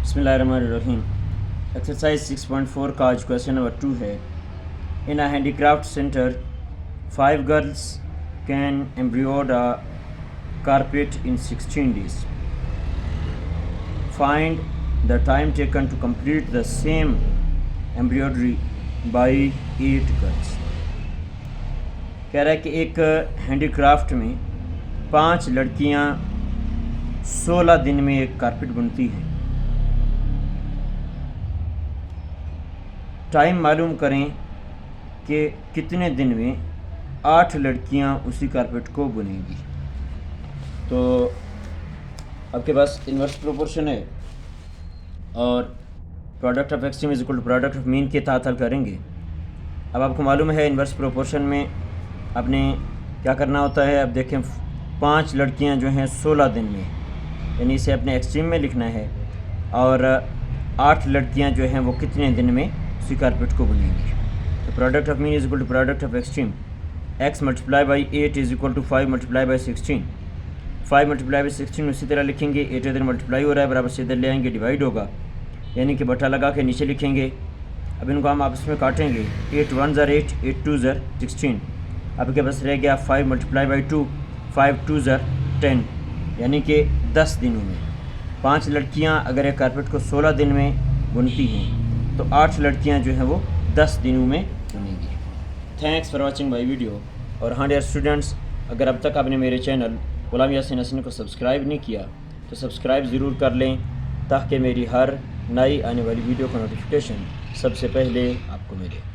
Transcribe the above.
बिस्मिल्लाहिर्रहमानिर्रहीम। एक्सरसाइज 6.4 का आज क्वेश्चन नंबर 2 है। In a handicraft centre 5 girls can embroider a carpet in 16 days. Find the time taken to complete the same embroidery by 8 girls. कह रहा है कि एक हैंडीक्राफ्ट में 5 लड़कियां 16 दिन में एक कारपेट बुनती हैं। टाइम मालूम करें कि कितने दिन में 8 लड़कियां उसी कारपेट को बुनेंगी। तो आपके पास इन्वर्स प्रोपोर्शन है और product of extreme is equal to product of mean के तहत हल करेंगे। अब आपको मालूम है इन्वर्स प्रोपोर्शन में आपने क्या करना होता है। अब देखें 5 लड़कियां जो हैं 16 दिन में, यानी इसे अपने एक्सट्रीम में लिखना है, और 8 लड़कियां जो हैं वो कितने दिन में उसी कारपेट को बुनेंगी। तो product of mean is equal to product of extreme. x multiply by 8 is equal to 5 multiply by 16। 5 multiply by 16 उसी तरह लिखेंगे। 8 इधर मल्टीप्लाई हो रहा है, बराबर से इधर ले आएंगे, डिवाइड होगा, यानी कि बटा लगा के नीचे लिखेंगे। अब इनको हम आपस में काटेंगे। 8 1 ज़र 8, 8 2 ज़र 16। अब के पास रह गया 5 मल्टीप्लाई बाई 2, 5 2 ज़र 10, यानी कि 10 दिनों में 5 लड़कियां अगर एक कारपेट को 16 दिन में बुनती हैं तो 8 लड़कियां जो हैं वो 10 दिनों में बुनेंगी। Thanks for watching my video. और हाँ डियर स्टूडेंट्स, अगर अब तक आपने मेरे चैनल गुलाम यासीन हसन को सब्सक्राइब नहीं किया तो सब्सक्राइब ज़रूर कर लें, ताकि मेरी हर नई आने वाली वीडियो का नोटिफिकेशन सबसे पहले आपको मिले।